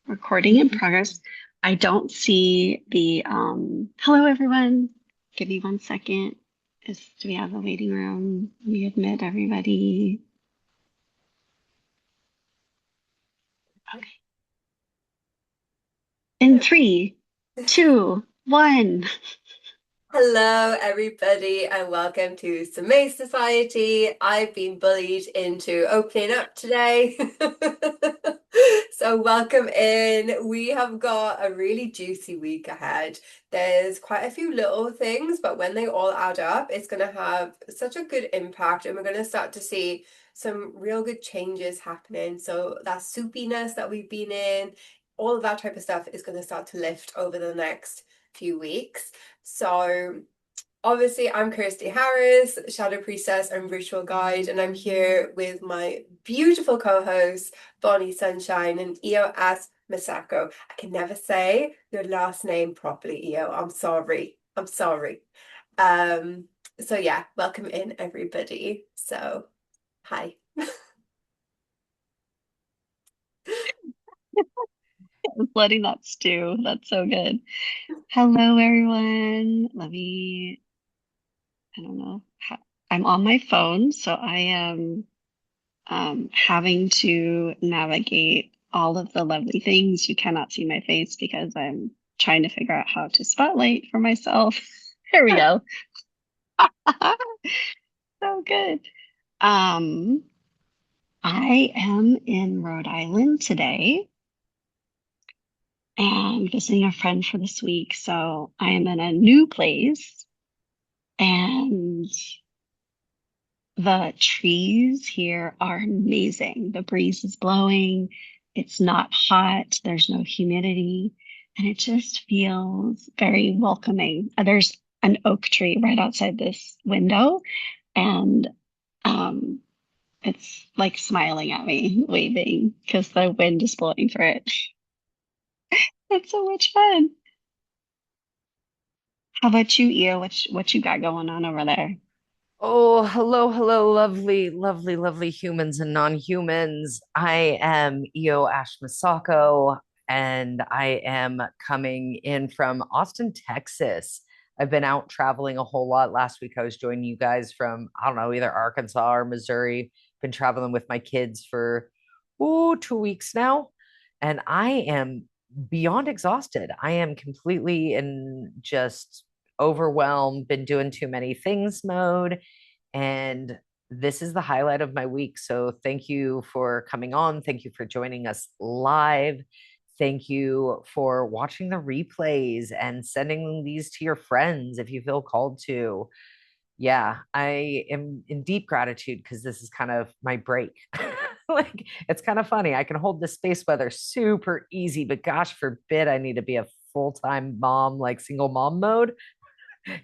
Recording in progress. I don't see the hello everyone. Give me 1 second. Do we have a waiting room? Let me admit everybody. Okay. In three, two, one. Hello, everybody, and welcome to May Society. I've been bullied into opening up today. So, welcome in. We have got a really juicy week ahead. There's quite a few little things, but when they all add up, it's going to have such a good impact, and we're going to start to see some real good changes happening. So, that soupiness that we've been in, all of that type of stuff is going to start to lift over the next few weeks. So, obviously, I'm Kirsty Harris, Shadow Priestess and Ritual Guide, and I'm here with my beautiful co hosts, Bonnie Sunshine and EOS Misako. I can never say your last name properly, EO. I'm sorry. I'm sorry. Um, so, yeah, welcome in, everybody. So, hi. Just letting that stew. That's so good. Hello everyone. I don't know. I'm on my phone, so I am having to navigate all of the lovely things. You cannot see my face because I'm trying to figure out how to spotlight for myself. There we go. So good. Um, I am in Rhode Island today and visiting a friend for this week. So I am in a new place and the trees here are amazing. The breeze is blowing. It's not hot. There's no humidity. And it just feels very welcoming. There's an oak tree right outside this window, and um, it's like smiling at me, waving because the wind is blowing through it. It's so much fun. How about you, Io? What you got going on over there? Oh, hello, hello, lovely, lovely, lovely humans and non-humans. I am Io Ash Masako, and I am coming in from Austin, Texas. I've been out traveling a whole lot. Last week, I was joining you guys from, I don't know, either Arkansas or Missouri. Been traveling with my kids for, 2 weeks now, and I am beyond exhausted. I am completely in just overwhelmed, been doing too many things mode. And this is the highlight of my week. So thank you for coming on. Thank you for joining us live. Thank you for watching the replays and sending these to your friends if you feel called to. Yeah, I am in deep gratitude because this is kind of my break. Like, it's kind of funny. I can hold this space weather super easy, but gosh forbid I need to be a full-time mom, like single mom mode.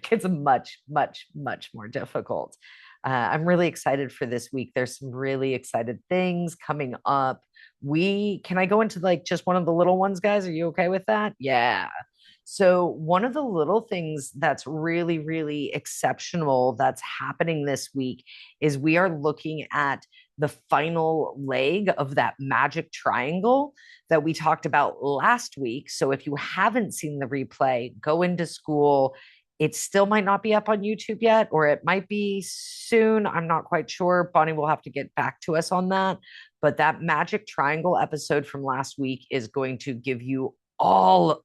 It's much, much, much more difficult. I'm really excited for this week. There's some really excited things coming up. We can I go into like just one of the little ones, guys? Are you okay with that? Yeah. So, one of the little things that's really, really exceptional that's happening this week is we are looking at the final leg of that magic triangle that we talked about last week. So, if you haven't seen the replay, go into school. It still might not be up on YouTube yet, or it might be soon. I'm not quite sure. Bonnie will have to get back to us on that. But that magic triangle episode from last week is going to give you all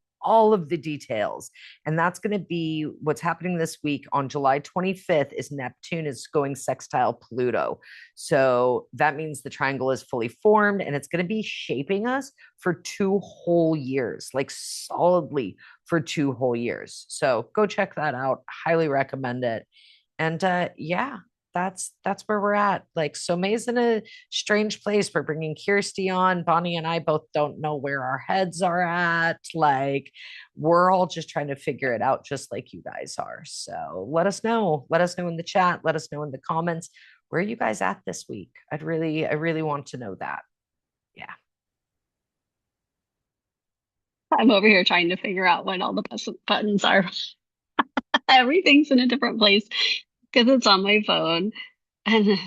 of the details. And that's going to be what's happening this week on July 25th is Neptune is going sextile Pluto. So that means the triangle is fully formed and it's going to be shaping us for 2 whole years, like solidly for 2 whole years. So go check that out. Highly recommend it. And yeah, that's where we're at. Like, so May's in a strange place. We're bringing Kirsty on. Bonnie and I both don't know where our heads are at. Like, we're all just trying to figure it out, just like you guys are. So let us know. Let us know in the chat. Let us know in the comments. Where are you guys at this week? I really want to know that. Yeah. I'm over here trying to figure out what all the buttons are. Everything's in a different place because it's on my phone, and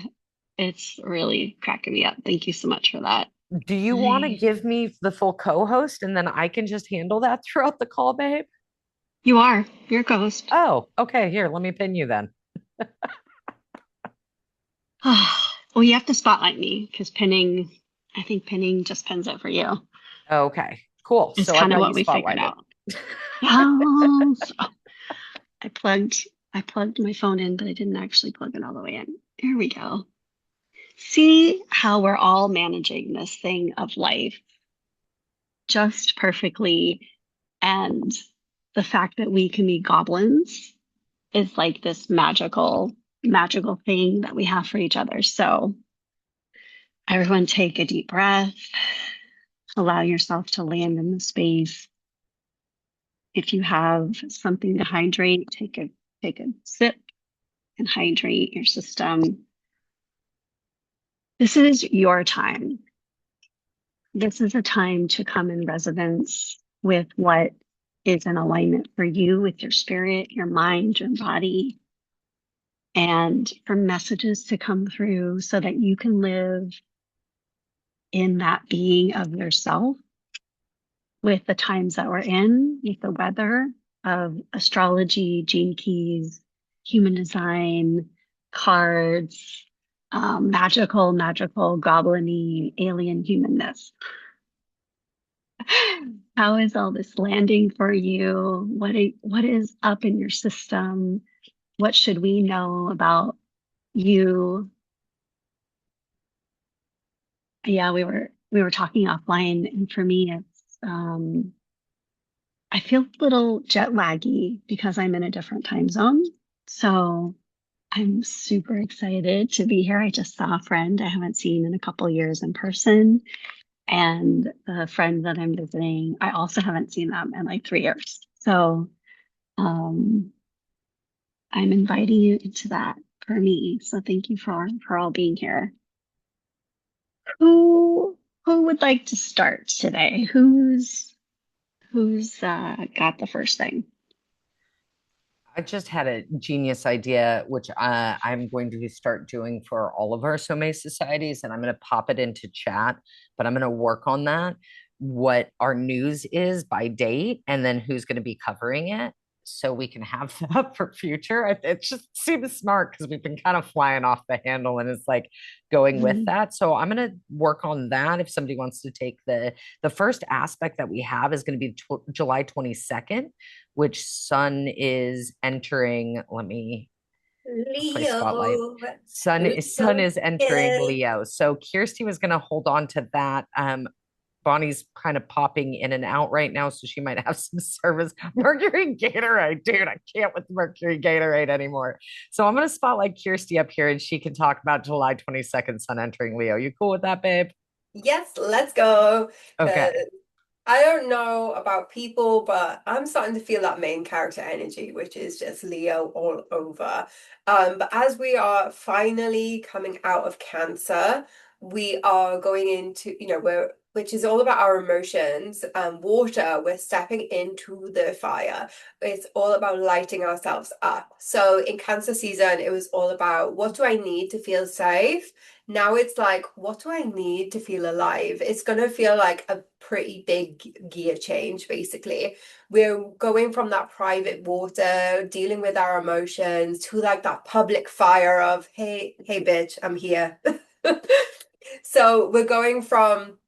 it's really cracking me up. Thank you so much for that. Do you want to I- give me the full co-host and then I can just handle that throughout the call, babe? You are. You're a ghost. Oh, okay. Here, let me pin you then. Well, you have to spotlight me because pinning, I think pinning just pins it for you. Okay, cool. It's So I've kind of got what you we figured spotlighted. out. Yes. I plugged I plugged my phone in, but I didn't actually plug it all the way in. There we go. See how we're all managing this thing of life just perfectly. And the fact that we can be goblins is like this magical thing that we have for each other. So everyone take a deep breath, allow yourself to land in the space. If you have something to hydrate, take a sip and hydrate your system. This is your time. This is a time to come in resonance with what is in alignment for you, with your spirit, your mind, your body, and for messages to come through so that you can live in that being of yourself with the times that we're in, with the weather of astrology, gene keys, human design, cards, magical, goblin-y, alien humanness. How is all this landing for you? What is up in your system? What should we know about you? Yeah, we were talking offline, and for me, it's I feel a little jet laggy because I'm in a different time zone. So I'm super excited to be here. I just saw a friend I haven't seen in a couple years in person. And the friend that I'm visiting, I also haven't seen them in like 3 years. So um, I'm inviting you into that for me. So thank you for all being here. Who would like to start today? Who's got the first thing? I just had a genius idea, which I'm going to start doing for all of our Somme societies, and I'm going to pop it into chat, but I'm going to work on that. What our news is by date, and then who's going to be covering it, so we can have that for future. It just seems smart because we've been kind of flying off the handle, and it's like going with Mhm. that. So I'm going to work on that. If somebody wants to take the first aspect that we have is going to be July 22nd, which sun is entering. Let me Where's my spotlight? Leo. Sun Leo. is entering Yeah. Leo. So Kirsty was going to hold on to that. Bonnie's kind of popping in and out right now, so she might have some service. Mercury Gatorade, dude, I can't with Mercury Gatorade anymore. So I'm going to spotlight Kirsty up here, and she can talk about July 22nd, sun entering Leo. You cool with that, babe? Yes, let's go. Okay. I don't know about people, but I'm starting to feel that main character energy, which is just Leo all over. But as we are finally coming out of Cancer, we are going into, which is all about our emotions. Water, we're stepping into the fire. It's all about lighting ourselves up. So in Cancer season, it was all about what do I need to feel safe? Now it's like, what do I need to feel alive? It's going to feel like a pretty big gear change, basically. We're going from that private water, dealing with our emotions, to like that public fire of, hey, bitch, I'm here. So we're going from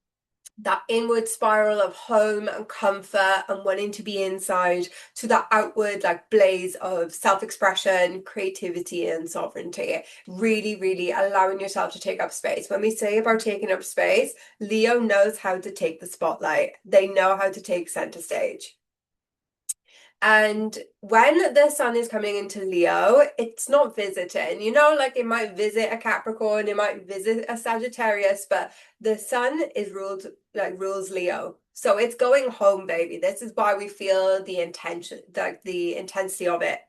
that inward spiral of home and comfort and wanting to be inside to that outward like blaze of self-expression, creativity and sovereignty. Really allowing yourself to take up space. When we say about taking up space, Leo knows how to take the spotlight. They know how to take center stage. And when the sun is coming into Leo, it's not visiting. Like it might visit a Capricorn, it might visit a Sagittarius, but the sun is rules Leo. So it's going home, baby. This is why we feel the intention, like the intensity of it.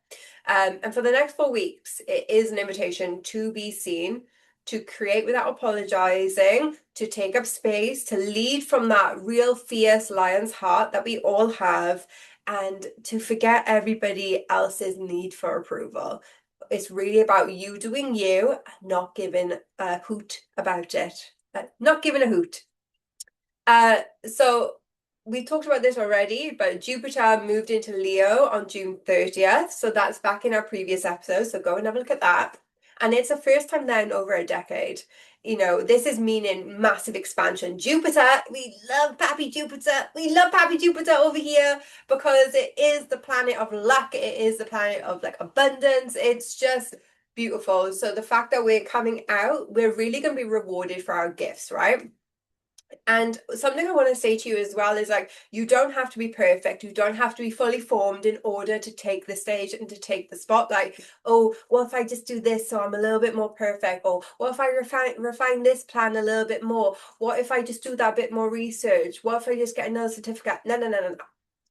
And for the next 4 weeks, it is an invitation to be seen, to create without apologizing, to take up space, to lead from that real fierce lion's heart that we all have, and to forget everybody else's need for approval. It's really about you doing you, not giving a hoot about it. Not giving a hoot. So we talked about this already, but Jupiter moved into Leo on June 30th. So that's back in our previous episode. So go and have a look at that. And it's the first time there in over a decade. This is meaning massive expansion. Jupiter, we love Pappy Jupiter. We love Pappy Jupiter over here because it is the planet of luck. It is the planet of like abundance. It's just beautiful. So the fact that we're coming out, we're really going to be rewarded for our gifts, right? And something I want to say to you as well is like, you don't have to be perfect. You don't have to be fully formed in order to take the stage and to take the spotlight. Oh, what if I just do this so I'm a little bit more perfect? Or what if I refine this plan a little bit more? What if I just do that bit more research? What if I just get another certificate? No, no, no, no, no.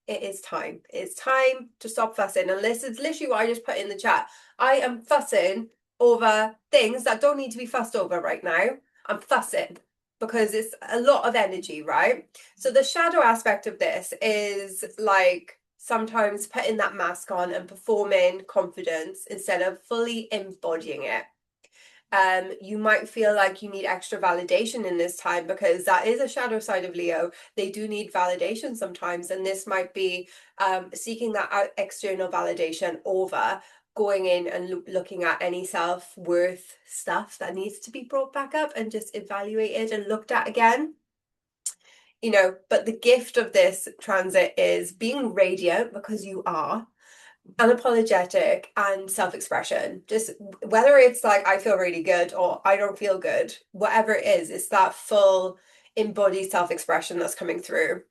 It is time. It's time to stop fussing. And this is literally what I just put in the chat. I am fussing over things that don't need to be fussed over right now. I'm fussing because it's a lot of energy, right? So the shadow aspect of this is like sometimes putting that mask on and performing confidence instead of fully embodying it. You might feel like you need extra validation in this time because that is a shadow side of Leo. They do need validation sometimes, and this might be seeking that external validation over going in and looking at any self-worth stuff that needs to be brought back up and just evaluated and looked at again. But the gift of this transit is being radiant because you are unapologetic and self-expression. Just whether it's like I feel really good or I don't feel good, whatever it is, it's that full embodied self-expression that's coming through.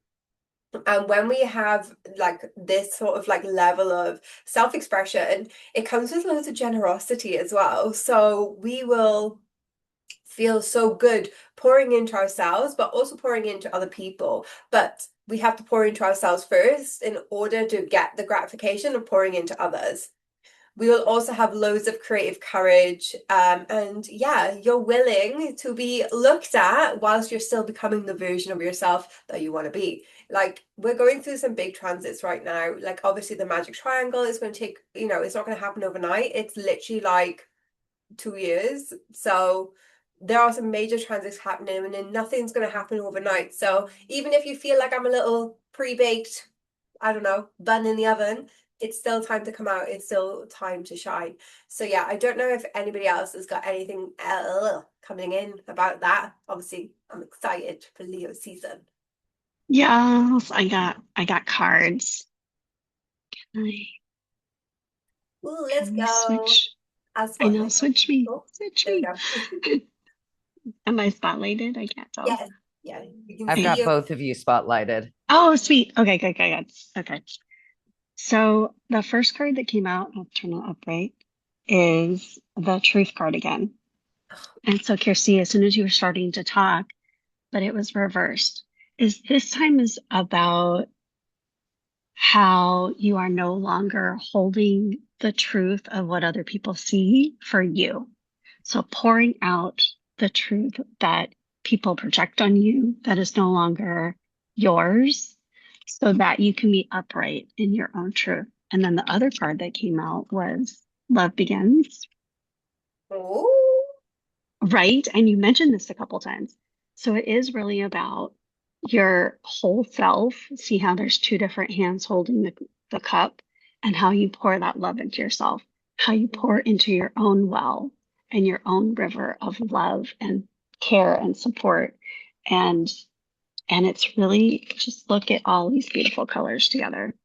And when we have like this sort of like level of self-expression, it comes with loads of generosity as well. So we will feel so good pouring into ourselves, but also pouring into other people. But we have to pour into ourselves first in order to get the gratification of pouring into others. We will also have loads of creative courage. And yeah, you're willing to be looked at whilst you're still becoming the version of yourself that you want to be. Like, we're going through some big transits right now. Like, obviously, the magic triangle is going to take, it's not going to happen overnight. It's literally like 2 years. So there are some major transits happening and then nothing's going to happen overnight. So even if you feel like I'm a little pre-baked, I don't know, bun in the oven, it's still time to come out. It's still time to shine. So yeah, I don't know if anybody else has got anything coming in about that. Obviously, I'm excited for Leo season. Yes, I got cards. I Ooh, let's can we go. switch? I'll I know, spotlight. switch me. Oh, Switch there we me. go. Am I spotlighted? I can't tell. Yes, yeah, you can I've see Okay. got you. both of you spotlighted. Oh, sweet. Okay, good, good, good. Okay. So the first card that came out, I'll turn it up right, is the truth card again. And so, Kirsty, as soon as you were starting to talk, but it was reversed, is this time is about how you are no longer holding the truth of what other people see for you. So pouring out the truth that people project on you that is no longer yours so that you can be upright in your own truth. And then the other card that came out was love begins, Oh. right? And you mentioned this a couple times. So it is really about your whole self. See how there's two different hands holding the cup and how you pour that love into yourself, how you pour into your own well and your own river of love and care and support. And and it's really just look at all these beautiful colors together.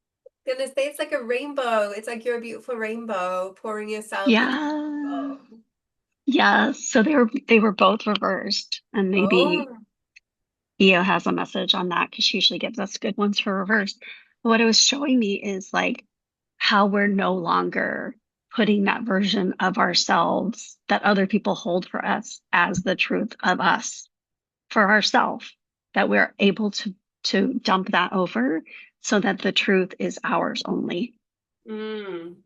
Gonna say it's like a rainbow. It's like you're a beautiful rainbow pouring yourself into the Yeah. rainbow. Yeah. So they were both reversed. And maybe Oh. Eo has a message on that because she usually gives us good ones for reverse. What it was showing me is like how we're no longer putting that version of ourselves that other people hold for us as the truth of us for ourselves, that we're able to dump that over so that the truth is ours only. Mm.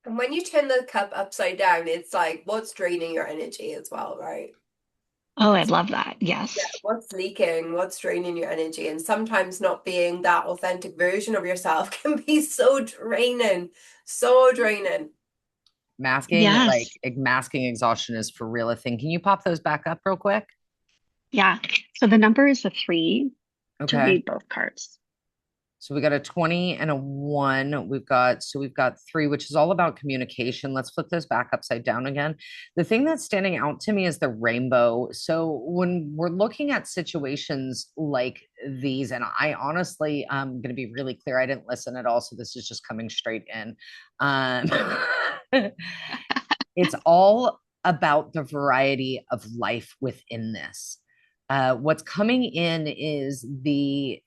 And when you turn the cup upside down, it's like what's draining your energy as well, right? Oh, I love that. Yeah, Yes. what's leaking, what's draining your energy, and sometimes not being that authentic version of yourself can be so draining, so draining. Masking, like Yes. masking exhaustion is for real a thing. Can you pop those back up real quick? Yeah. So the number is a 3 to Okay. read both cards. So we got a 20 and a 1. We've got 3, which is all about communication. Let's flip those back upside down again. The thing that's standing out to me is the rainbow. So when we're looking at situations like these, and I honestly, I'm going to be really clear, I didn't listen at all, so this is just coming straight in. Um, it's all about the variety of life within this. What's coming in is the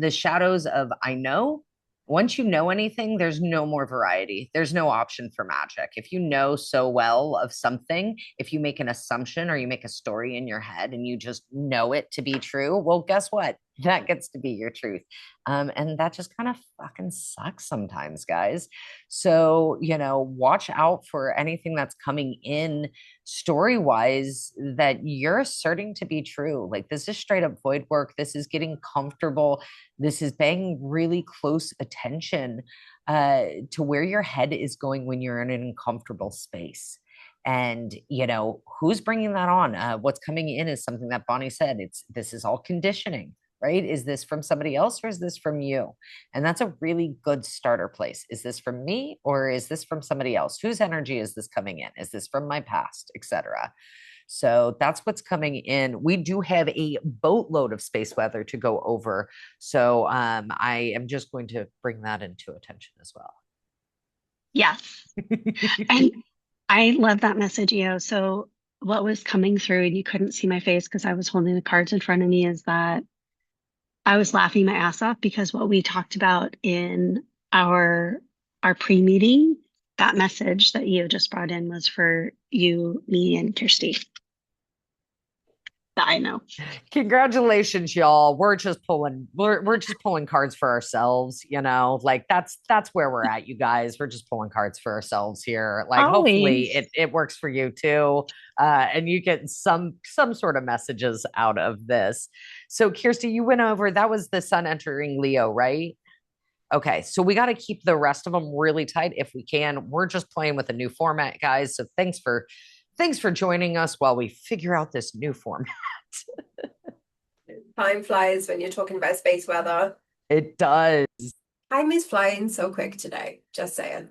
shadows of I know. Once you know anything, there's no more variety. There's no option for magic. If you know so well of something, if you make an assumption or you make a story in your head and you just know it to be true, well, guess what? That gets to be your truth. And that just kind of fucking sucks sometimes, guys. So, watch out for anything that's coming in story wise that you're asserting to be true. Like, this is straight up void work. This is getting comfortable. This is paying really close attention to where your head is going when you're in an uncomfortable space. And who's bringing that on? What's coming in is something that Bonnie said. This is all conditioning, right? Is this from somebody else or is this from you? And that's a really good starter place. Is this from me or is this from somebody else? Whose energy is this coming in? Is this from my past, etc.? So that's what's coming in. We do have a boatload of space weather to go over. So I am just going to bring that into attention as well. Yes. And I love that message, Eo. So what was coming through, and you couldn't see my face because I was holding the cards in front of me, is that I was laughing my ass off because what we talked about in our pre-meeting, that message that Eo just brought in was for you, me, and Kirsty. That I know. Congratulations, y'all. We're just pulling cards for ourselves, like that's where we're at, you guys. We're just pulling cards for ourselves here. Like, hopefully Always. it works for you too. And you get some sort of messages out of this. So Kirsty, you went over that was the sun entering Leo, right? Okay, so we got to keep the rest of them really tight if we can. We're just playing with a new format, guys. So thanks for joining us while we figure out this new format. Time flies when you're talking about space weather. It does. Time is flying so quick today, just saying.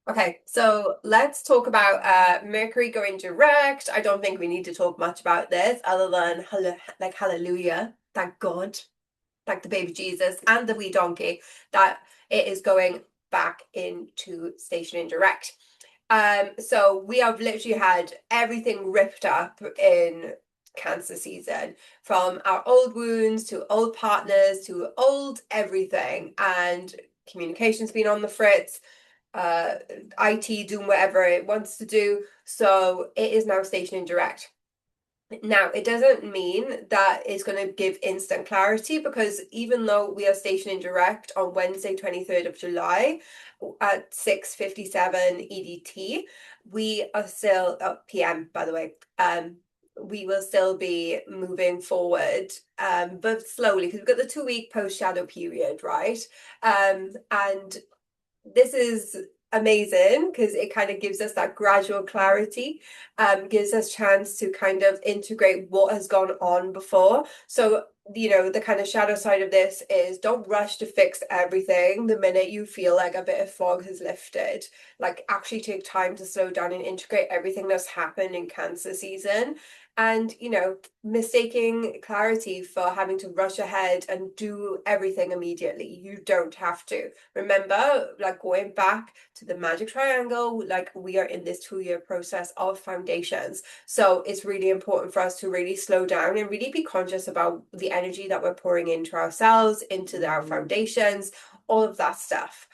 Okay, so let's talk about Mercury going direct. I don't think we need to talk much about this other than hallelujah, thank God, thank the baby Jesus and the wee donkey that it is going back into stationing direct. So we have literally had everything ripped up in Cancer season, from our old wounds to old partners to old everything, and communication's been on the fritz. IT doing whatever it wants to do, so it is now stationing direct. Now, it doesn't mean that it's going to give instant clarity, because even though we are stationing direct on Wednesday, 23rd of July at 6:57 EDT, we are still, PM, by the way, we will still be moving forward, but slowly, because we've got the 2-week post-shadow period, right? And this is amazing because it kind of gives us that gradual clarity, gives us chance to kind of integrate what has gone on before. So the kind of shadow side of this is, don't rush to fix everything the minute you feel like a bit of fog has lifted. Like, actually take time to slow down and integrate everything that's happened in Cancer season. And mistaking clarity for having to rush ahead and do everything immediately. You don't have to. Remember, like, going back to the magic triangle, like, we are in this 2-year process of foundations. So it's really important for us to really slow down and really be conscious about the energy that we're pouring into ourselves, into our foundations, all of that stuff.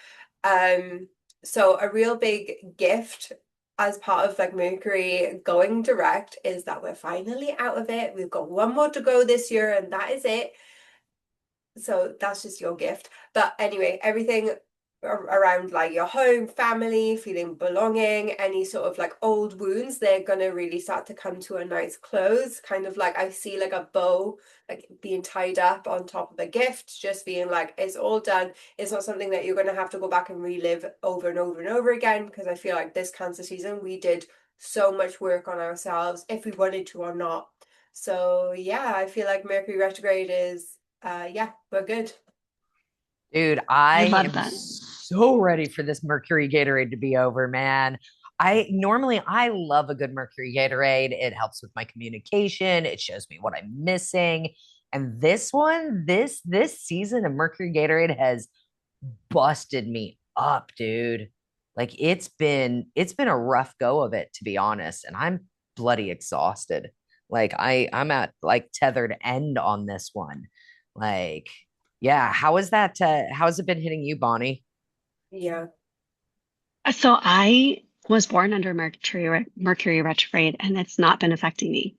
So a real big gift as part of like Mercury going direct is that we're finally out of it. We've got one more to go this year and that is it. So that's just your gift. But anyway, everything around like your home, family, feeling belonging, any sort of like old wounds, they're gonna really start to come to a nice close. Kind of like, I see like a bow like being tied up on top of a gift, just being like, it's all done. It's not something that you're gonna have to go back and relive over and over and over again, because I feel like this Cancer season we did so much work on ourselves, if we wanted to or not. So yeah, I feel like Mercury retrograde is yeah, we're good. Dude, I I love am that. so ready for this Mercury Gatorade to be over, man. I love a good Mercury Gatorade. It helps with my communication. It shows me what I'm missing. And this one, this season of Mercury Gatorade has busted me up, dude. Like it's been a rough go of it, to be honest, and I'm bloody exhausted. Like I'm at like tethered end on this one. Like, yeah, how has it been hitting you, Bonnie? Yeah. So I was born under Mercury retrograde, and it's not been affecting me.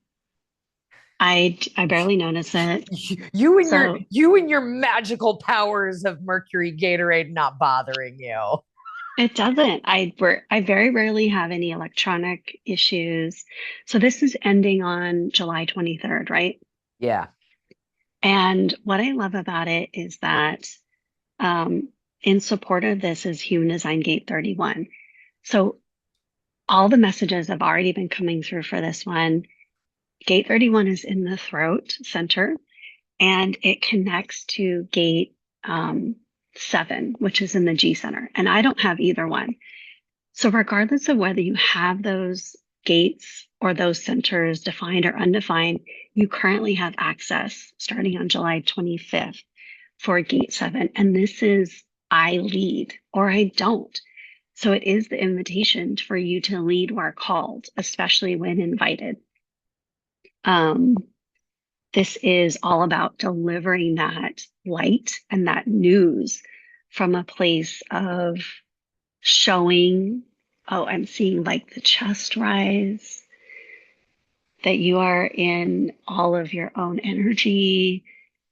I barely notice it. So You and your magical powers of Mercury Gatorade not bothering you. it doesn't. I very rarely have any electronic issues. So this is ending on July 23rd, right? Yeah. And what I love about it is that um, in support of this is Human Design Gate 31. So all the messages have already been coming through for this one. Gate 31 is in the throat center, and it connects to gate 7, which is in the G center. And I don't have either one. So, regardless of whether you have those gates or those centers defined or undefined, you currently have access starting on July 25th for gate 7. And this is I lead or I don't. So, it is the invitation for you to lead where called, especially when invited. Um, this is all about delivering that light and that news from a place of showing, oh, I'm seeing like the chest rise, that you are in all of your own energy.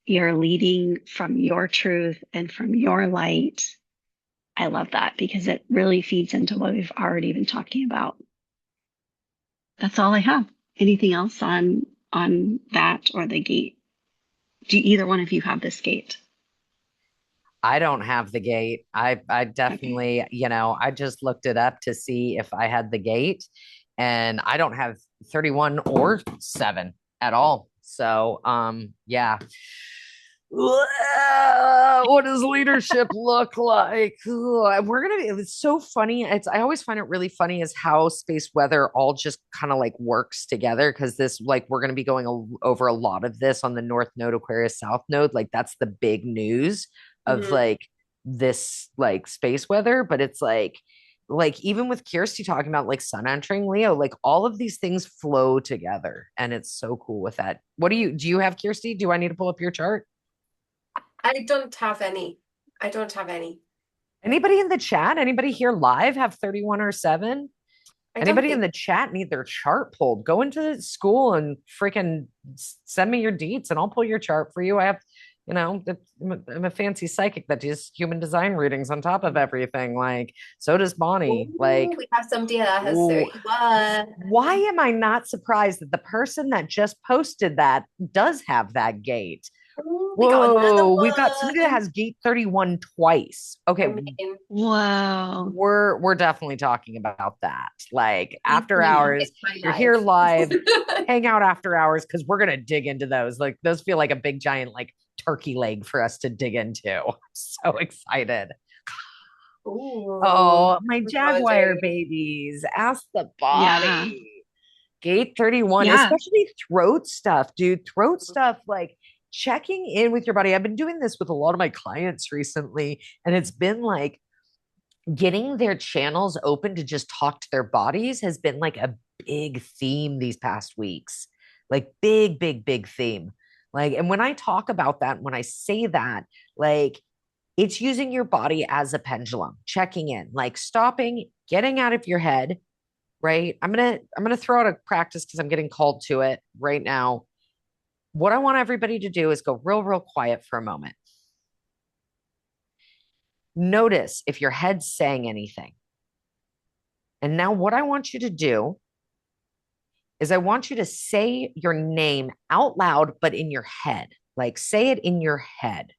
You're leading from your truth and from your light. I love that because it really feeds into what we've already been talking about. That's all I have. Anything else on that or the gate? Do either one of you have this gate? I don't have the gate. I Okay. definitely, I just looked it up to see if I had the gate, and I don't have 31 or 7 at all. So, yeah. What does leadership look like? It's so funny. I always find it really funny is how space weather all just kind of like works together, because we're gonna be going over a lot of this on the North Node, Aquarius South Node. Like that's the big news of Mhm. like this like space weather. But it's like even with Kirsty talking about like sun entering Leo, like all of these things flow together, and it's so cool with that. What do you have, Kirsty? Do I need to pull up your chart? I don't have any. I don't have any. Anybody in the chat? Anybody here live have 31 or 7? I don't Anybody in think. the chat need their chart pulled? Go into school and freaking send me your deets and I'll pull your chart for you. I'm a fancy psychic that does human design readings on top of everything. Like, so does Bonnie. Ooh, Like, we have somebody that has ooh, 31. why am I not surprised that the person that just posted that does have that gate? Ooh, we got another Whoa, we've got somebody that one. has gate 31 twice. I Okay, mean, Whoa. we're definitely talking about that. Like these after three hours, hit my you're here life. live, hang out after hours because we're gonna dig into those. Like those feel like a big giant like turkey leg for us to dig into. I'm so excited. Ooh, Oh, my Jaguar Roger. babies. Ask the Yeah. body. Gate 31, Yeah. especially throat stuff, dude. Throat stuff, like checking in with your body. I've been doing this with a lot of my clients recently, and it's been like getting their channels open to just talk to their bodies has been like a big theme these past weeks. Like big, big, big theme. Like, and when I talk about that, when I say that, like it's using your body as a pendulum, checking in, like stopping, getting out of your head, right? I'm gonna throw out a practice because I'm getting called to it right now. What I want everybody to do is go real quiet for a moment. Notice if your head's saying anything. And now what I want you to do is I want you to say your name out loud, but in your head. Like say it in your head.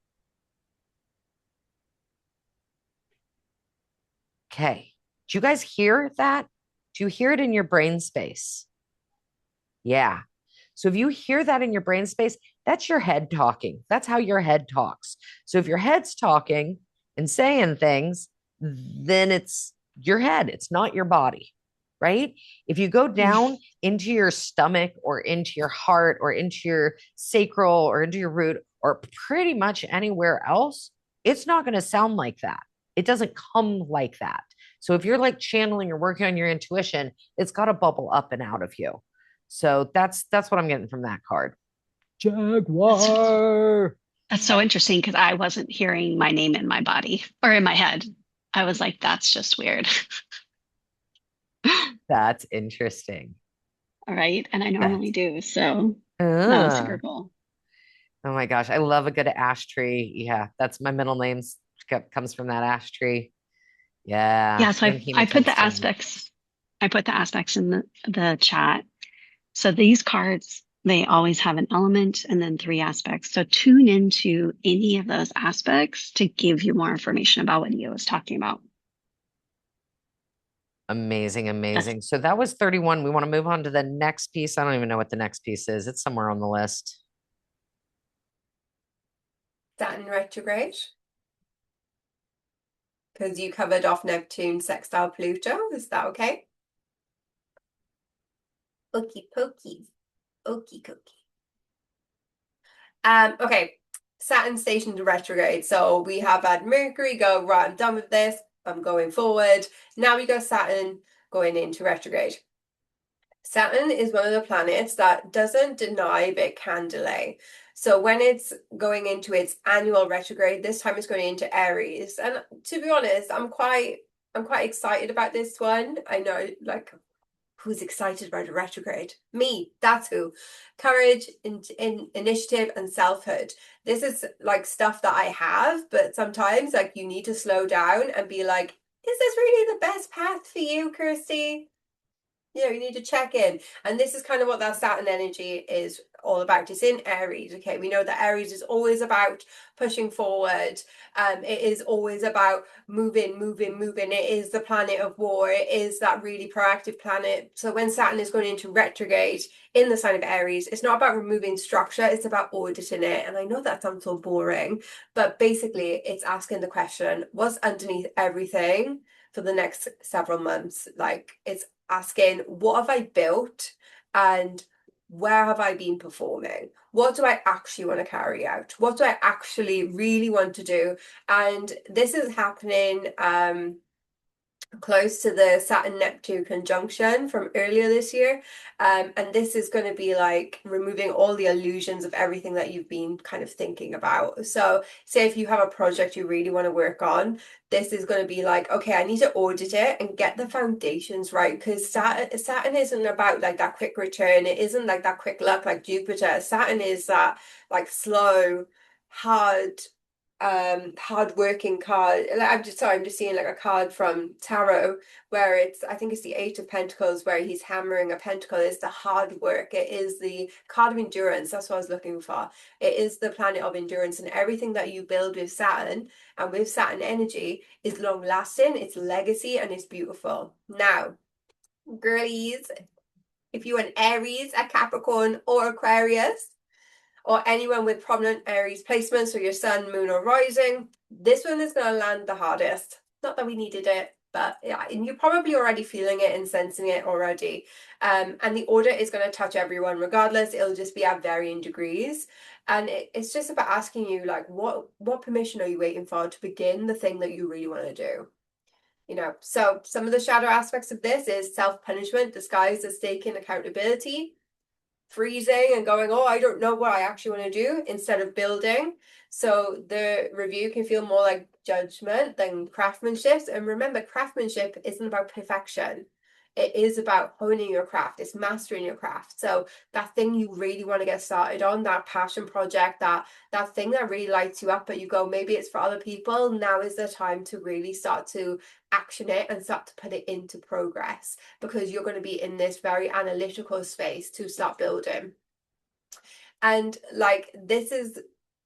Okay. Do you guys hear that? Do you hear it in your brain space? Yeah. So if you hear that in your brain space, that's your head talking. That's how your head talks. So if your head's talking and saying things, then it's your head, it's not your body, right? If you go down into your stomach or into your heart or into your sacral or into your root or pretty much anywhere else, it's not going to sound like that. It doesn't come like that. So if you're like channeling or working on your intuition, it's got to bubble up and out of you. So that's what I'm getting from that card. Jaguar. That's so interesting because I wasn't hearing my name in my body or in my head. I was like, that's just weird. That's interesting. All right. And I normally That's do. So that was super uh, cool. oh my gosh, I love a good ash tree. Yeah, that's my middle name's comes from that ash tree. Yeah, Yeah. So and I put the hematungstung. aspects, I put the aspects in the chat. So these cards, they always have an element and then three aspects. So tune into any of those aspects to give you more information about what Leo was talking about. Amazing, That's amazing. So that was 31. We want to move on to the next piece. I don't even know what the next piece is. It's somewhere on the list. Saturn retrograde. Because you covered off Neptune, sextile Pluto. Is that okay? Okie pokies. Okie cookie. Okay. Saturn stationed retrograde. So we have had Mercury go, right, I'm done with this. I'm going forward. Now we go Saturn going into retrograde. Saturn is one of the planets that doesn't deny, but it can delay. So when it's going into its annual retrograde, this time it's going into Aries. And to be honest, I'm quite excited about this one. I know, like, who's excited about a retrograde? Me, that's who. Courage, in initiative, and selfhood. This is like stuff that I have, but sometimes like you need to slow down and be like, is this really the best path for you, Kirsty? You know, you need to check in. And this is kind of what that Saturn energy is all about. It's in Aries. Okay, we know that Aries is always about pushing forward. It is always about moving. It is the planet of war. It is that really proactive planet. So when Saturn is going into retrograde in the sign of Aries, it's not about removing structure, it's about auditing it. And I know that sounds so boring, but basically it's asking the question, what's underneath everything for the next several months? Like, it's asking, what have I built and where have I been performing? What do I actually want to carry out? What do I actually really want to do? And this is happening close to the Saturn Neptune conjunction from earlier this year. And this is going to be like removing all the illusions of everything that you've been kind of thinking about. So say if you have a project you really want to work on, this is going to be like, okay, I need to audit it and get the foundations right, because Saturn isn't about like that quick return. It isn't like that quick luck like Jupiter. Saturn is that like slow, hard-working card. Like, I'm just seeing like a card from tarot where it's, I think it's the Eight of Pentacles, where he's hammering a pentacle. It's the hard work. It is the card of endurance. That's what I was looking for. It is the planet of endurance, and everything that you build with Saturn and with Saturn energy is long lasting, it's legacy, and it's beautiful. Now, girlies, if you're an Aries, a Capricorn, or Aquarius, or anyone with prominent Aries placements, so your sun, moon, or rising, this one is going to land the hardest. Not that we needed it, but yeah, and you're probably already feeling it and sensing it already. And the order is going to touch everyone regardless. It'll just be at varying degrees. And it's just about asking you, like, what permission are you waiting for to begin the thing that you really want to do? You know, so some of the shadow aspects of this is self-punishment disguised as taking accountability, freezing and going, oh, I don't know what I actually want to do, instead of building. So the review can feel more like judgment than craftsmanship. And remember, craftsmanship isn't about perfection. It is about honing your craft. It's mastering your craft. So that thing you really want to get started on, that passion project, that thing that really lights you up, but you go, maybe it's for other people. Now is the time to really start to action it and start to put it into progress, because you're going to be in this very analytical space to start building. And like, this is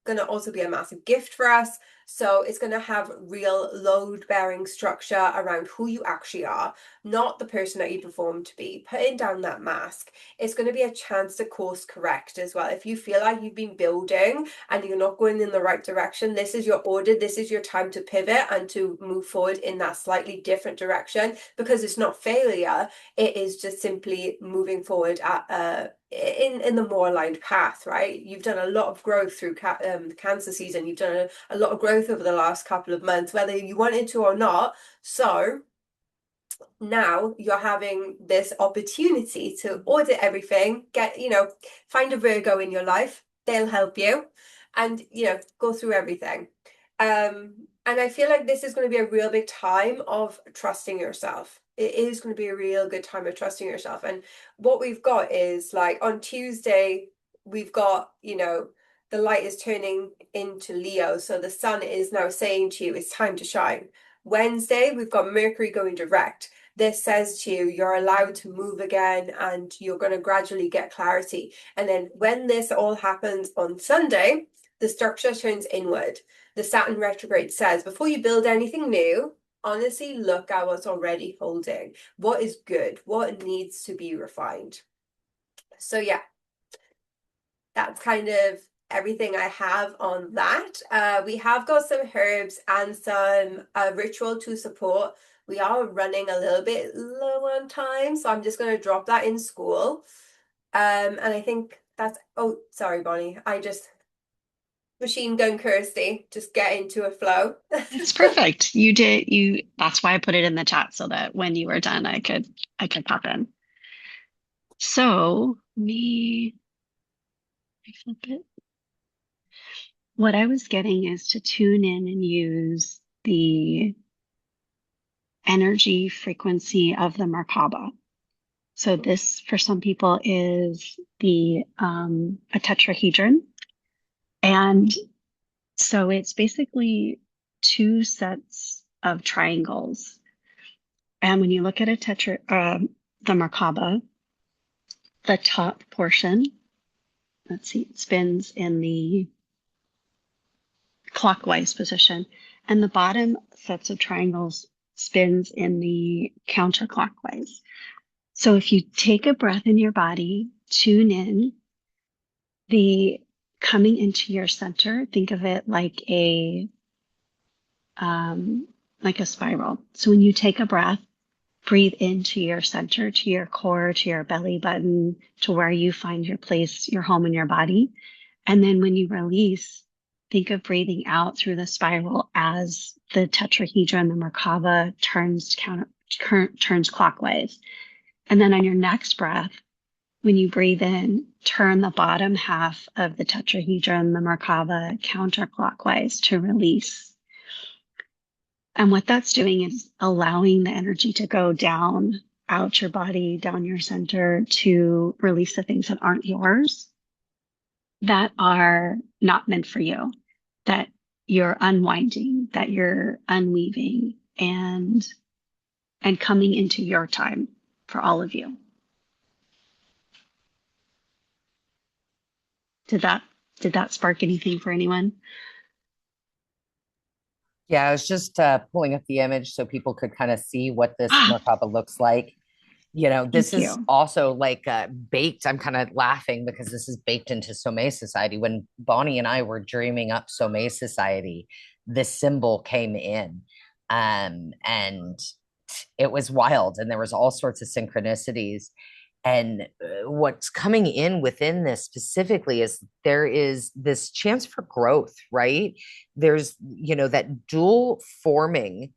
going to also be a massive gift for us. So it's going to have real load-bearing structure around who you actually are, not the person that you perform to be. Putting down that mask, it's going to be a chance to course correct as well. If you feel like you've been building and you're not going in the right direction, this is your order. This is your time to pivot and to move forward in that slightly different direction, because it's not failure. It is just simply moving forward at in the more aligned path, right? You've done a lot of growth through cancer season. You've done a lot of growth over the last couple of months, whether you wanted to or not. So now you're having this opportunity to audit everything, find a Virgo in your life. They'll help you, and go through everything. And I feel like this is going to be a real big time of trusting yourself. It is going to be a real good time of trusting yourself. And what we've got is, like, on Tuesday, we've got, the light is turning into Leo. So the sun is now saying to you, it's time to shine. Wednesday, we've got Mercury going direct. This says to you, you're allowed to move again and you're going to gradually get clarity. And then when this all happens on Sunday, the structure turns inward. The Saturn retrograde says, before you build anything new, honestly look at what's already holding. What is good? What needs to be refined? So yeah, that's kind of everything I have on that. We have got some herbs and some ritual to support. We are running a little bit low on time, so I'm just going to drop that in school. And I think that's, oh, sorry, Bonnie. Machine gun Kirsty, just get into a flow. It's perfect. That's why I put it in the chat so that when you were done, I could pop in. So me flip it. What I was getting is to tune in and use the energy frequency of the Merkaba. So this, for some people, is a tetrahedron. And so it's basically two sets of triangles. And when you look at the Merkaba, the top portion, let's see, it spins in the clockwise position, and the bottom sets of triangles spins in the counterclockwise. So if you take a breath in your body, tune in, the coming into your center, think of it like a spiral. So when you take a breath, breathe into your center, to your core, to your belly button, to where you find your place, your home in your body. And then when you release, think of breathing out through the spiral as the tetrahedron, the Merkaba, turns clockwise. And then on your next breath, when you breathe in, turn the bottom half of the tetrahedron, the Merkaba, counterclockwise to release. And what that's doing is allowing the energy to go down, out your body, down your center, to release the things that aren't yours, that are not meant for you, that you're unwinding, that you're unweaving, and coming into your time for all of you. Did that spark anything for anyone? Yeah, I was just pulling up the image so people could kind of see what this Merkaba looks like. This Thank is you. also like baked. I'm kind of laughing because this is baked into Sommeil Society. When Bonnie and I were dreaming up Sommeil Society, this symbol came in, and it was wild, and there was all sorts of synchronicities. And what's coming in within this specifically is there is this chance for growth, right? There's, that dual forming,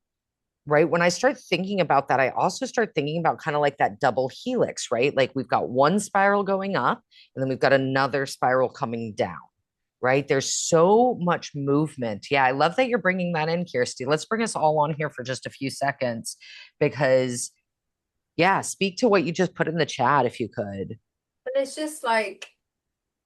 right? When I start thinking about that, I also start thinking about kind of like that double helix, right? Like we've got one spiral going up and then we've got another spiral coming down, right? There's so much movement. Yeah, I love that you're bringing that in, Kirsty. Let's bring us all on here for just a few seconds because, yeah, speak to what you just put in the chat if you could. But it's just like,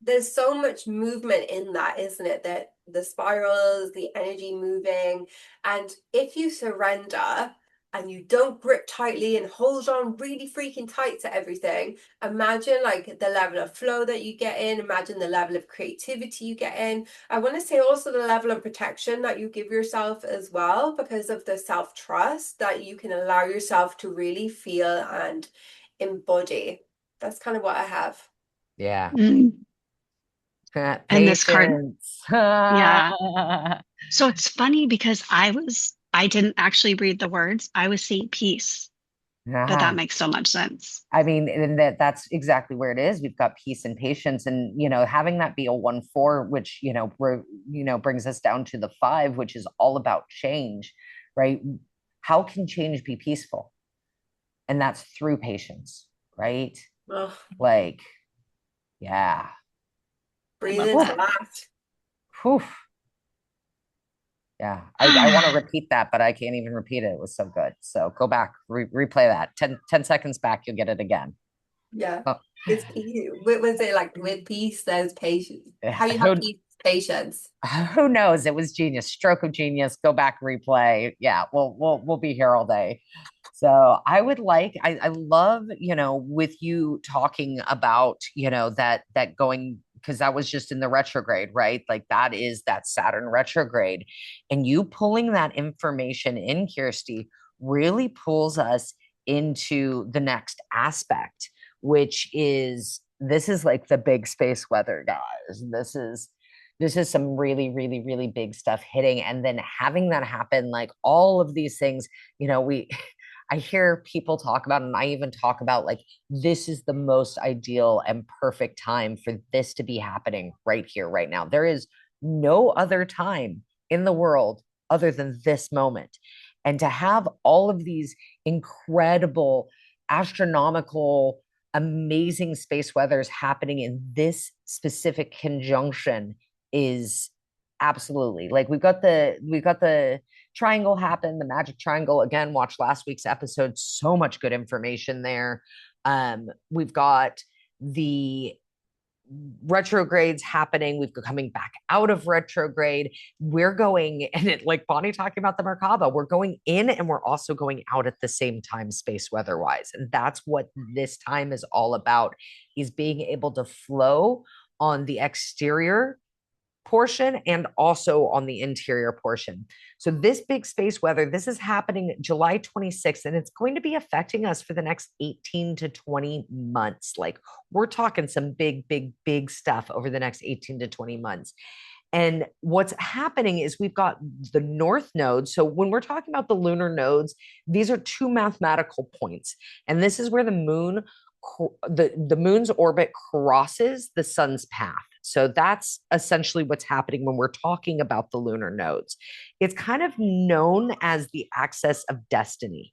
there's so much movement in that, isn't it? That the spirals, the energy moving. And if you surrender and you don't grip tightly and hold on really freaking tight to everything, imagine like the level of flow that you get in, imagine the level of creativity you get in. I want to say also the level of protection that you give yourself as well, because of the self-trust that you can allow yourself to really feel and embody. That's kind of what I have. Yeah. Mm. And this card, Patience. yeah. So it's funny because I didn't actually read the words. I was saying peace, but that makes so much sense. I mean, and that's exactly where it is. We've got peace and patience, and having that be a 1-4, which brings us down to the 5, which is all about change, right? How can change be peaceful? And that's through patience, right? Oh, Like, yeah. I breathe love into that. that. Whew. Yeah, I want to repeat that, but I can't even repeat it. It was so good. So go back, replay that. 10 seconds back, you'll get it again. Yeah. Oh, It's peace. Was it like with peace, there's patience? How you have who peace, patience. who knows? It was genius, stroke of genius. Go back, replay. Yeah, we'll be here all day. So I love, with you talking about, that going, because that was just in the retrograde, right? Like that is that Saturn retrograde. And you pulling that information in, Kirsty, really pulls us into the next aspect, which is this is like the big space weather, guys. This is some really, really, really big stuff hitting. And then having that happen, like all of these things, we I hear people talk about, and I even talk about, like, this is the most ideal and perfect time for this to be happening right here, right now. There is no other time in the world other than this moment. And to have all of these incredible, astronomical, amazing space weathers happening in this specific conjunction is absolutely like we've got the triangle happen, the magic triangle. Again, watch last week's episode. So much good information there. We've got the retrogrades happening. We've coming back out of retrograde. We're going, and it like Bonnie talking about the Merkaba, we're going in and we're also going out at the same time, space weather wise. And that's what this time is all about, is being able to flow on the exterior portion and also on the interior portion. So this big space weather, this is happening July 26th, and it's going to be affecting us for the next 18 to 20 months. Like we're talking some big, big, big stuff over the next 18 to 20 months. And what's happening is we've got the north node. So when we're talking about the lunar nodes, these are two mathematical points. And this is where the moon's orbit crosses the sun's path. So that's essentially what's happening when we're talking about the lunar nodes. It's kind of known as the axis of destiny,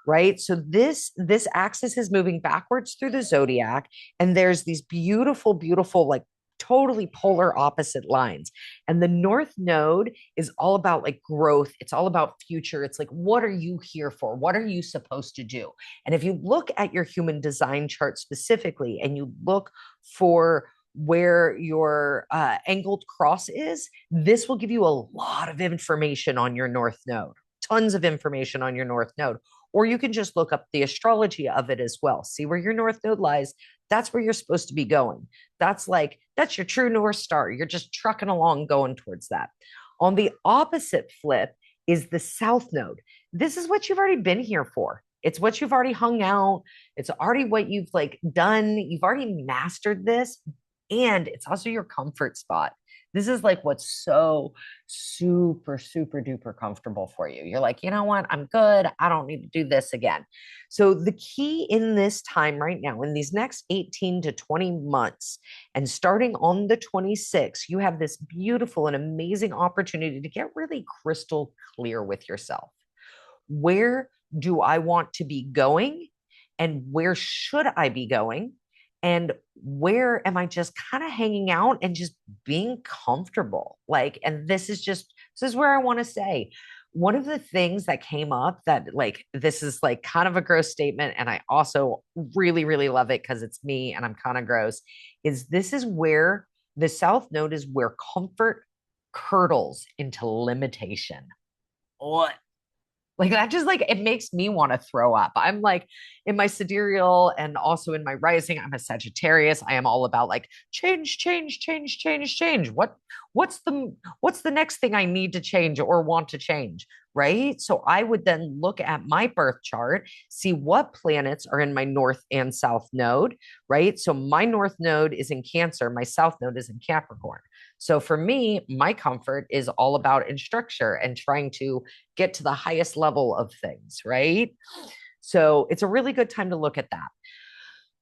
right? So this axis is moving backwards through the zodiac, and there's these beautiful, beautiful, like totally polar opposite lines. And the north node is all about like growth. It's all about future. It's like, what are you here for? What are you supposed to do? And if you look at your human design chart specifically, and you look for where your angled cross is, this will give you a lot of information on your north node, tons of information on your north node. Or you can just look up the astrology of it as well. See where your north node lies. That's where you're supposed to be going. That's your true north star. You're just trucking along going towards that. On the opposite flip is the south node. This is what you've already been here for. It's what you've already hung out. It's already what you've like done. You've already mastered this, and it's also your comfort spot. This is like what's so super, super duper comfortable for you. You're like, you know what? I'm good. I don't need to do this again. So, the key in this time right now, in these next 18 to 20 months, and starting on the 26th, you have this beautiful and amazing opportunity to get really crystal clear with yourself. Where do I want to be going? And where should I be going? And where am I just kind of hanging out and just being comfortable? Like, and this is where I want to say, one of the things that came up that like this is like kind of a gross statement, and I also really, really love it because it's me and I'm kind of gross, is this is where the South Node is where comfort curdles into limitation. What? Like that just like it makes me want to throw up. I'm like in my sidereal and also in my rising, I'm a Sagittarius. I am all about like change, change, change, change, change. What's the next thing I need to change or want to change? Right. So I would then look at my birth chart, see what planets are in my north and south node, right? So my north node is in Cancer, my south node is in Capricorn. So for me, my comfort is all about in structure and trying to get to the highest level of things, right? So it's a really good time to look at that.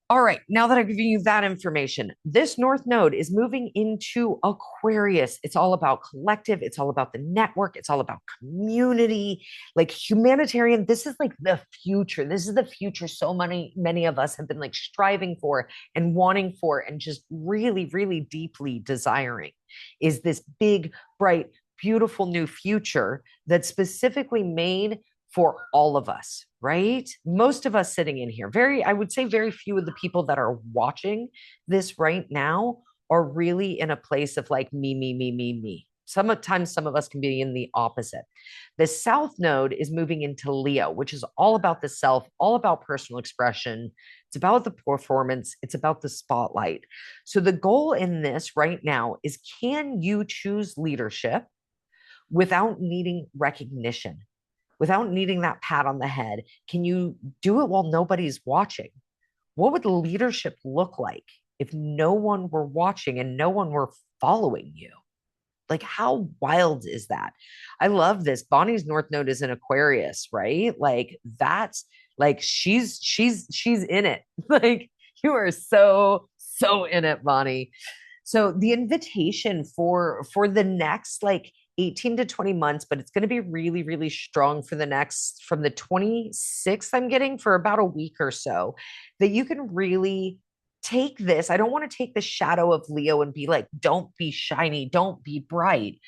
All right, now that I've given you that information, this North Node is moving into Aquarius. It's all about collective, it's all about the network, it's all about community, like humanitarian. This is like the future. This is the future so many of us have been like striving for and wanting for and just really, really deeply desiring is this big, bright, beautiful new future that's specifically made for all of us, right? Most of us sitting in here, I would say very few of the people that are watching this right now are really in a place of like me, me, me, me, me. Sometimes some of us can be in the opposite. The South Node is moving into Leo, which is all about the self, all about personal expression. It's about the performance, it's about the spotlight. So the goal in this right now is can you choose leadership without needing recognition? Without needing that pat on the head? Can you do it while nobody's watching? What would leadership look like if no one were watching and no one were following you? Like, how wild is that? I love this. Bonnie's North Node is in Aquarius, right? Like, that's like she's in it. Like, you are so in it, Bonnie. So the invitation for the next like 18 to 20 months, but it's going to be really, really strong for the next from the 26th, I'm getting for about a week or so, that you can really take this. I don't want to take the shadow of Leo and be like, don't be shiny, don't be bright.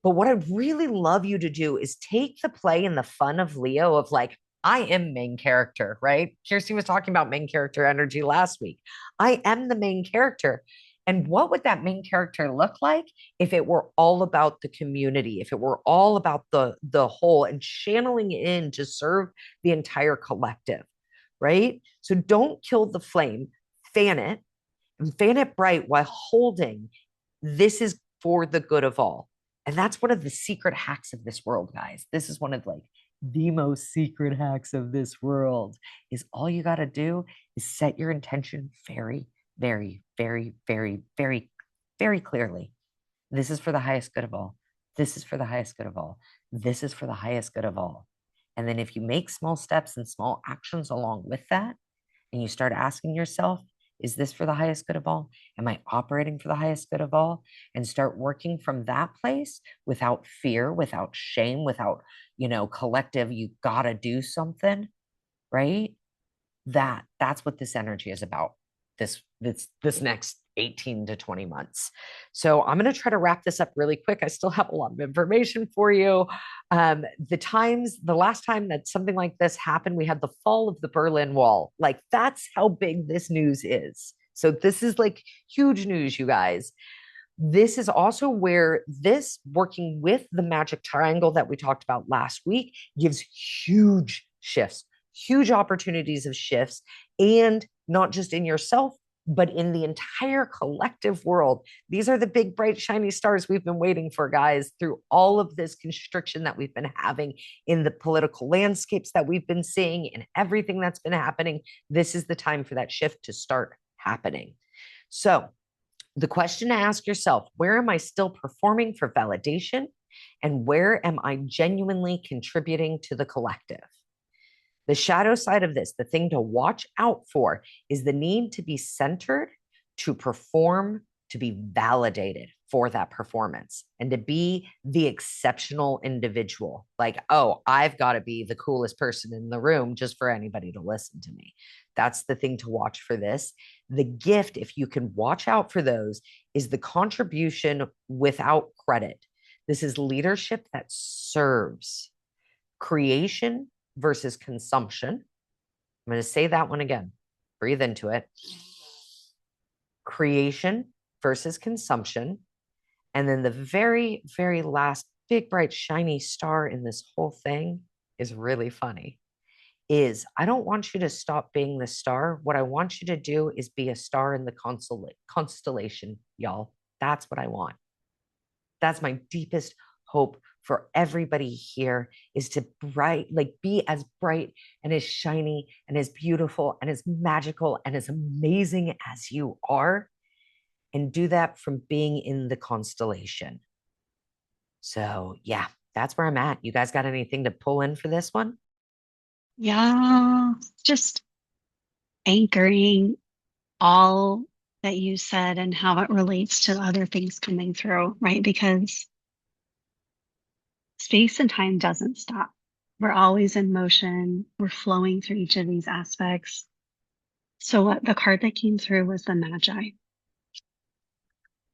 But what I'd really love you to do is take the play and the fun of Leo of like, I am main character, right? Kirsty was talking about main character energy last week. I am the main character. And what would that main character look like if it were all about the community, if it were all about the whole and channeling in to serve the entire collective, right? So don't kill the flame, fan it, and fan it bright while holding this is for the good of all. And that's one of the secret hacks of this world, guys. This is one of like the most secret hacks of this world is all you got to do is set your intention very, very, very, very, very, very clearly. This is for the highest good of all. This is for the highest good of all. This is for the highest good of all. And then if you make small steps and small actions along with that, and you start asking yourself, is this for the highest good of all? Am I operating for the highest good of all? And start working from that place without fear, without shame, without, collective, you gotta do something, right? That's what this energy is about this next 18 to 20 months. So I'm going to try to wrap this up really quick. I still have a lot of information for you. The last time that something like this happened, we had the fall of the Berlin Wall. Like that's how big this news is. So this is like huge news, you guys. This is also where this working with the magic triangle that we talked about last week gives huge shifts, huge opportunities of shifts, and not just in yourself, but in the entire collective world. These are the big, bright, shiny stars we've been waiting for, guys, through all of this constriction that we've been having in the political landscapes that we've been seeing and everything that's been happening. This is the time for that shift to start happening. So, the question to ask yourself, where am I still performing for validation? And where am I genuinely contributing to the collective? The shadow side of this, the thing to watch out for, is the need to be centered, to perform, to be validated for that performance, and to be the exceptional individual. Like, oh, I've got to be the coolest person in the room just for anybody to listen to me. That's the thing to watch for this. The gift, if you can watch out for those, is the contribution without credit. This is leadership that serves. Creation versus consumption. I'm going to say that one again. Breathe into it. Creation versus consumption. And then the very, very last big, bright, shiny star in this whole thing is really funny is I don't want you to stop being the star. What I want you to do is be a star in the constellation, y'all. That's what I want. That's my deepest hope for everybody here is to be as bright and as shiny and as beautiful and as magical and as amazing as you are, and do that from being in the constellation. So, yeah, that's where I'm at. You guys got anything to pull in for this one? Yeah, just anchoring all that you said and how it relates to other things coming through, right? Because space and time doesn't stop. We're always in motion. We're flowing through each of these aspects. So what the card that came through was the Magi.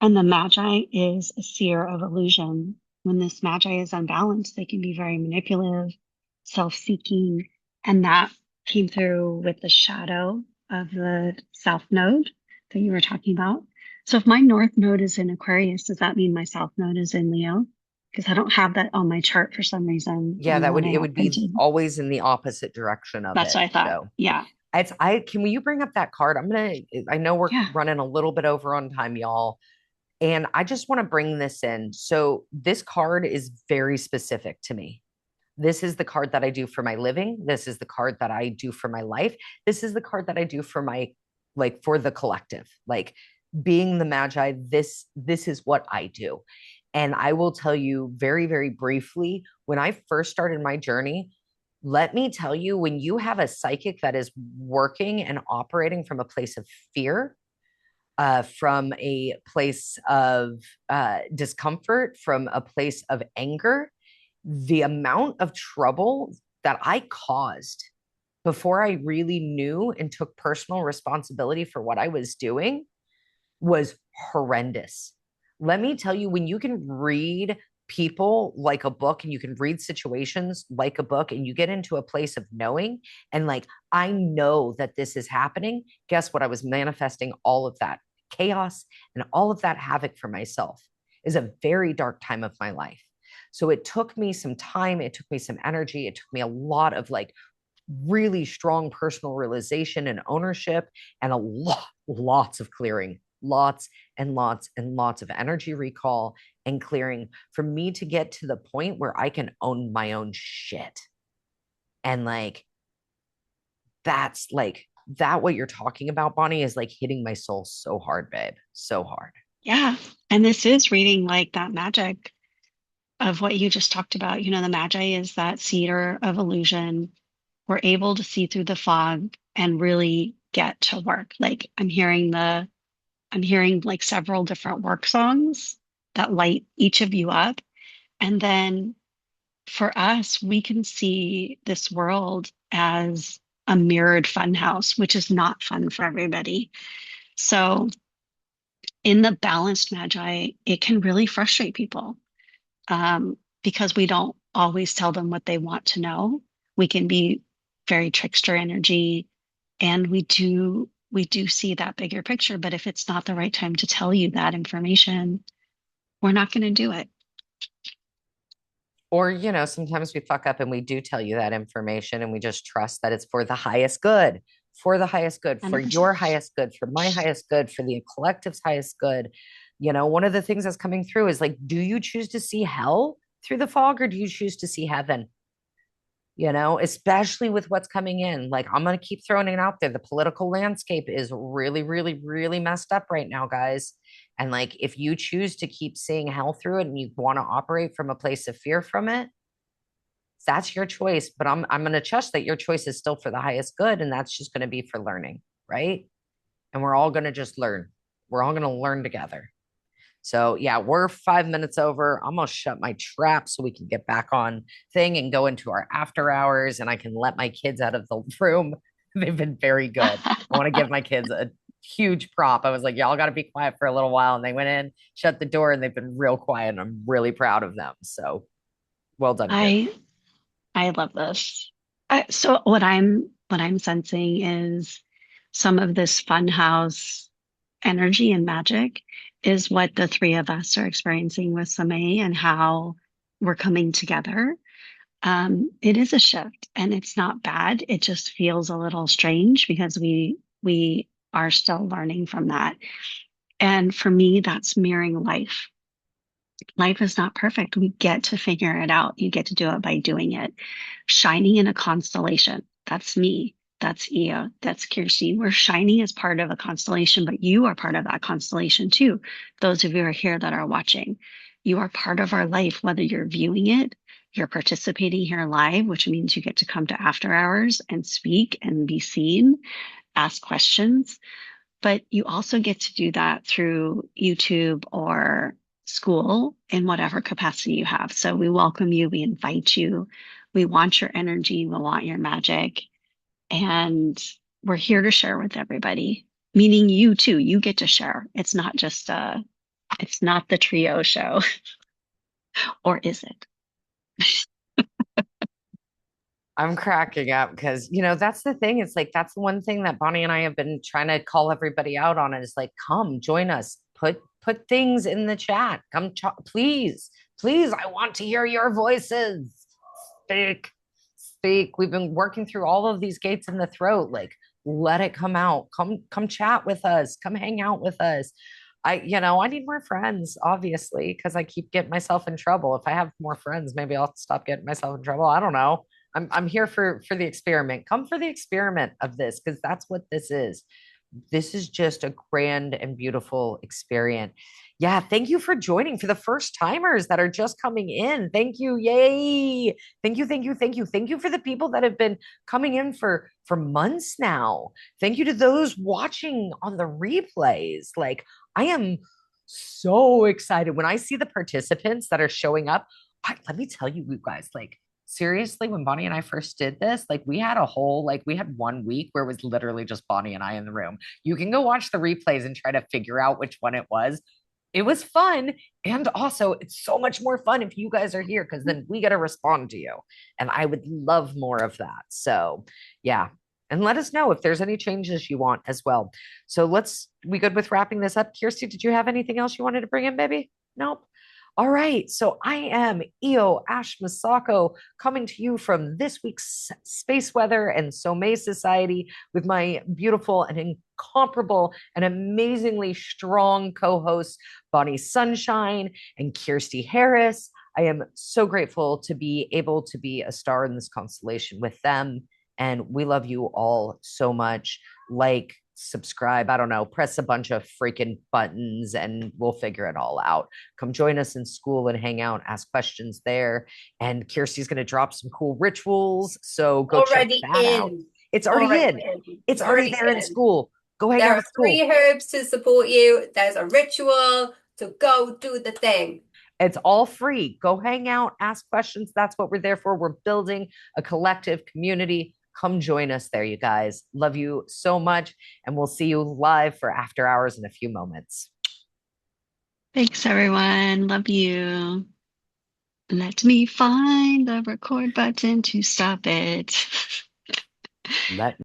And the Magi is a seer of illusion. When this Magi is unbalanced, they can be very manipulative, self-seeking, and that came through with the shadow of the South Node that you were talking about. So if my North Node is in Aquarius, does that mean my South Node is in Leo? Because I don't have that on my chart for some reason Yeah, on the that one would it I would be printed. always in the opposite direction of That's it. what I thought. So Yeah. it's I can will you bring up that card? I know we're Yeah. running a little bit over on time, y'all. And I just want to bring this in. So this card is very specific to me. This is the card that I do for my living. This is the card that I do for my life. This is the card that I do for my for the collective. Like being the Magi, this is what I do. And I will tell you very, very briefly, when I first started my journey, let me tell you, when you have a psychic that is working and operating from a place of fear, from a place of discomfort, from a place of anger, the amount of trouble that I caused before I really knew and took personal responsibility for what I was doing was horrendous. Let me tell you, when you can read people like a book and you can read situations like a book and you get into a place of knowing and I know that this is happening, guess what? I was manifesting all of that chaos and all of that havoc for myself. Is a very dark time of my life. So it took me some time, it took me some energy, it took me a lot of really strong personal realization and ownership and lots of clearing, lots and lots and lots of energy recall and clearing for me to get to the point where I can own my own shit. And that's that what you're talking about, Bonnie, is hitting my soul so hard, babe. So hard. Yeah. And this is reading like that magic of what you just talked about. You know, the Magi is that seer of illusion. We're able to see through the fog and really get to work. I'm hearing like several different work songs that light each of you up. And then for us, we can see this world as a mirrored funhouse, which is not fun for everybody. So in the balanced Magi, it can really frustrate people because we don't always tell them what they want to know. We can be very trickster energy, and we do see that bigger picture. But if it's not the right time to tell you that information, we're not going to do it. Or, sometimes we fuck up and we do tell you that information and we just trust that it's for the highest good, for the highest good, for 100%. your highest good, for my highest good, for the collective's highest good. One of the things that's coming through is do you choose to see hell through the fog or do you choose to see heaven? Especially with what's coming in. I'm going to keep throwing it out there. The political landscape is really, really, really messed up right now, guys. And if you choose to keep seeing hell through it and you want to operate from a place of fear from it, that's your choice. But I'm going to trust that your choice is still for the highest good. And that's just going to be for learning, right? And we're all going to just learn. We're all going to learn together. So yeah, we're 5 minutes over. I'm gonna shut my trap so we can get back on thing and go into our after hours, and I can let my kids out of the room. They've been very good. I want to give my kids a huge prop. I was like, y'all got to be quiet for a little while, and they went in, shut the door, and they've been real quiet. And I'm really proud of them. So well done, kids. I love this. So what I'm sensing is some of this funhouse energy and magic is what the three of us are experiencing with Samay and how we're coming together. It is a shift and it's not bad. It just feels a little strange because we are still learning from that. And for me, that's mirroring life. Life is not perfect. We get to figure it out. You get to do it by doing it. Shining in a constellation. That's me. That's Io. That's Kirsty. We're shining as part of a constellation, but you are part of that constellation too. Those of you who are here that are watching, you are part of our life, whether you're viewing it, you're participating here live, which means you get to come to after hours and speak and be seen, ask questions. But you also get to do that through YouTube or school in whatever capacity you have. So we welcome you, we invite you, we want your energy, we want your magic, and we're here to share with everybody, meaning you too. You get to share. It's not just it's not the trio show, or is it? I'm cracking up because, that's the thing. It's like, that's the one thing that Bonnie and I have been trying to call everybody out on. Is like, come join us, put things in the chat. Come, please, please. I want to hear your voices. Speak, speak. We've been working through all of these gates in the throat. Like, let it come out. Come chat with us. Come hang out with us. I need more friends, obviously, because I keep getting myself in trouble. If I have more friends, maybe I'll stop getting myself in trouble. I don't know. I'm here for the experiment. Come for the experiment of this, because that's what this is. This is just a grand and beautiful experience. Yeah, thank you for joining for the first timers that are just coming in. Thank you. Yay. Thank you, thank you, thank you. Thank you for the people that have been coming in for months now. Thank you to those watching on the replays. Like, I am so excited when I see the participants that are showing up. Let me tell you guys, like, seriously, when Bonnie and I first did this, like, we had 1 week where it was literally just Bonnie and I in the room. You can go watch the replays and try to figure out which one it was. It was fun. And also, it's so much more fun if you guys are here, because then we get to respond to you. And I would love more of that. So, yeah. And let us know if there's any changes you want as well. So we good with wrapping this up? Kirsty, did you have anything else you wanted to bring in, baby? Nope. All right. So I am Io Ash Masako, coming to you from this week's Space Weather and Somei Society with my beautiful and incomparable and amazingly strong co-hosts, Bonnie Sunshine and Kirsty Harris. I am so grateful to be able to be a star in this constellation with them. And we love you all so much. Like, subscribe, I don't know, press a bunch of freaking buttons and we'll figure it all out. Come join us in school and hang out, ask questions there. And Kirsty's going to drop some cool rituals. So go check Already that out. in. It's already in. It's already there in school. Go hang There out are at school. 3 herbs to support you. There's a ritual. So go do the thing. It's all free. Go hang out, ask questions. That's what we're there for. We're building a collective community. Come join us there, you guys. Love you so much. And we'll see you live for after hours in a few moments. Thanks, everyone. Love you. Let me find the record button to stop it. Let